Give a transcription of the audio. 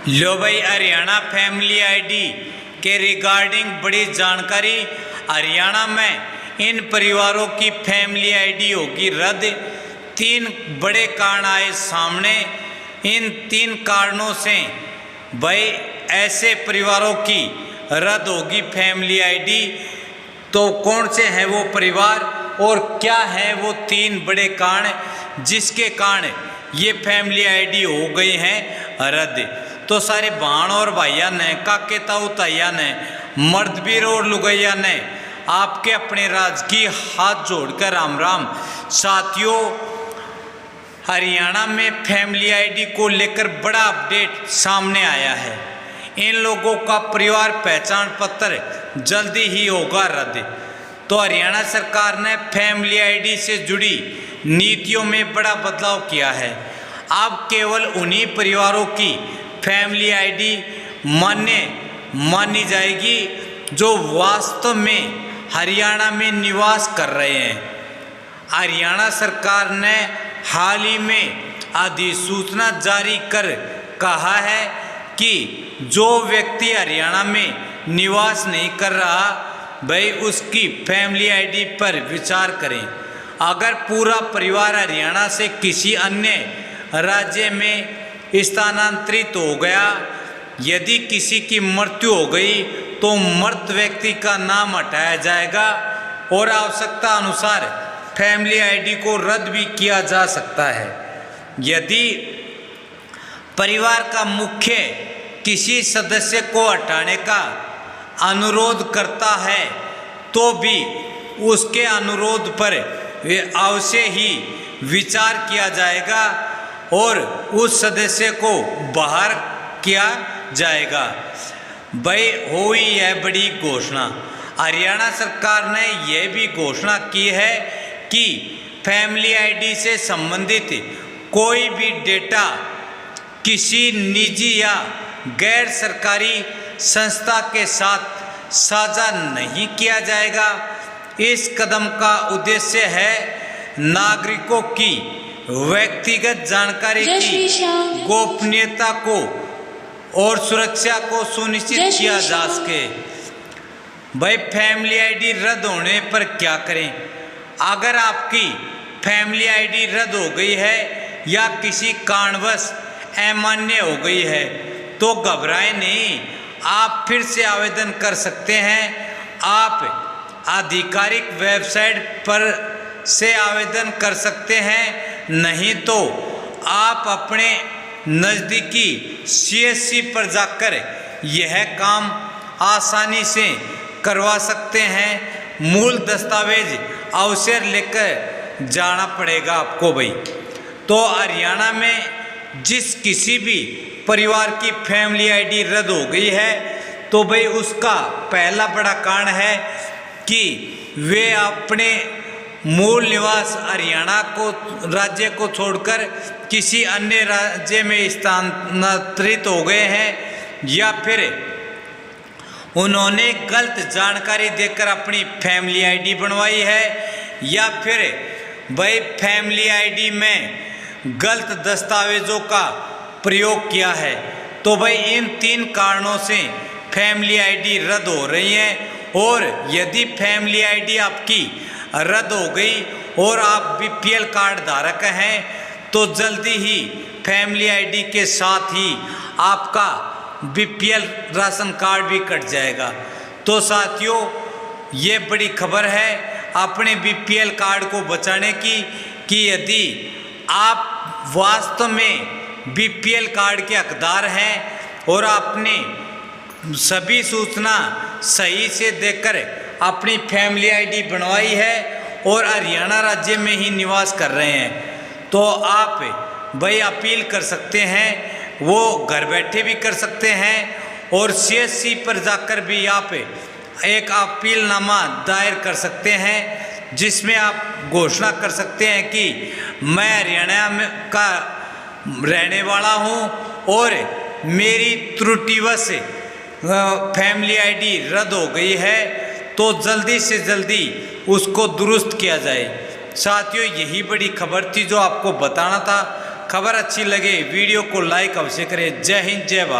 लो भाई, Haryana family ID के regarding बड़ी जानकारी। हरियाणा में इन परिवारों की फैमिली आईडी होगी रद्द। 3 बड़े कारण आए सामने। इन 3 कारणों से भाई ऐसे परिवारों की रद्द होगी फैमिली आईडी। तो कौन से हैं वो परिवार और क्या हैं वो 3 बड़े कारण जिसके कारण ये फैमिली आईडी हो गई हैं रद्द। तो सारे बहन और भाइया ने, काके ताऊ ताइया ने, मर्दवीर और लुगैया ने आपके अपने राजकीय हाथ जोड़कर राम राम। साथियों, हरियाणा में फैमिली आईडी को लेकर बड़ा अपडेट सामने आया है। इन लोगों का परिवार पहचान पत्र जल्दी ही होगा रद्द। तो हरियाणा सरकार ने फैमिली आईडी से जुड़ी नीतियों में बड़ा बदलाव किया है। अब केवल उन्हीं परिवारों की फैमिली आईडी मानी जाएगी जो वास्तव में हरियाणा में निवास कर रहे हैं। हरियाणा सरकार ने हाल ही में अधिसूचना जारी कर कहा है कि जो व्यक्ति हरियाणा में निवास नहीं कर रहा भाई उसकी फैमिली आईडी पर विचार करें। अगर पूरा परिवार हरियाणा से किसी अन्य राज्य में स्थानांतरित हो गया, यदि किसी की मृत्यु हो गई तो मृत व्यक्ति का नाम हटाया जाएगा और आवश्यकता अनुसार फैमिली आईडी को रद्द भी किया जा सकता है। यदि परिवार का मुख्य किसी सदस्य को हटाने का अनुरोध करता है तो भी उसके अनुरोध पर अवश्य ही विचार किया जाएगा और उस सदस्य को बाहर किया जाएगा। भाई हुई है बड़ी घोषणा। हरियाणा सरकार ने यह भी घोषणा की है कि फैमिली आईडी से संबंधित कोई भी डेटा किसी निजी या गैर सरकारी संस्था के साथ साझा नहीं किया जाएगा। इस कदम का उद्देश्य है नागरिकों की व्यक्तिगत जानकारी की गोपनीयता को और सुरक्षा को सुनिश्चित किया जा सके। भाई फैमिली आईडी रद्द होने पर क्या करें? अगर आपकी फैमिली आईडी रद्द हो गई है या किसी कारणवश अमान्य हो गई है तो घबराएं नहीं, आप फिर से आवेदन कर सकते हैं। आप आधिकारिक वेबसाइट पर से आवेदन कर सकते हैं, नहीं तो आप अपने नज़दीकी CSC पर जाकर यह काम आसानी से करवा सकते हैं। मूल दस्तावेज अवश्य लेकर जाना पड़ेगा आपको भाई। तो हरियाणा में जिस किसी भी परिवार की फैमिली आईडी रद्द हो गई है तो भाई उसका पहला बड़ा कारण है कि वे अपने मूल निवास हरियाणा को राज्य को छोड़कर किसी अन्य राज्य में स्थानांतरित हो गए हैं या फिर उन्होंने गलत जानकारी देकर अपनी फैमिली आईडी बनवाई है या फिर भाई फैमिली आईडी में गलत दस्तावेज़ों का प्रयोग किया है। तो भाई इन 3 कारणों से फैमिली आईडी रद्द हो रही है। और यदि फैमिली आईडी आपकी रद्द हो गई और आप BPL कार्ड धारक हैं तो जल्दी ही फैमिली आईडी के साथ ही आपका BPL राशन कार्ड भी कट जाएगा। तो साथियों, ये बड़ी खबर है अपने BPL कार्ड को बचाने की कि यदि आप वास्तव में BPL कार्ड के हकदार हैं और आपने सभी सूचना सही से देकर अपनी फैमिली आईडी बनवाई है और हरियाणा राज्य में ही निवास कर रहे हैं तो आप भाई अपील कर सकते हैं। वो घर बैठे भी कर सकते हैं और CSC पर जाकर भी आप एक अपीलनामा दायर कर सकते हैं जिसमें आप घोषणा कर सकते हैं कि मैं हरियाणा में का रहने वाला हूं और मेरी त्रुटिवश फैमिली आईडी रद्द हो गई है तो जल्दी से जल्दी उसको दुरुस्त किया जाए। साथियों, यही बड़ी खबर थी जो आपको बताना था। खबर अच्छी लगे वीडियो को लाइक अवश्य करें। जय हिंद, जय भारत।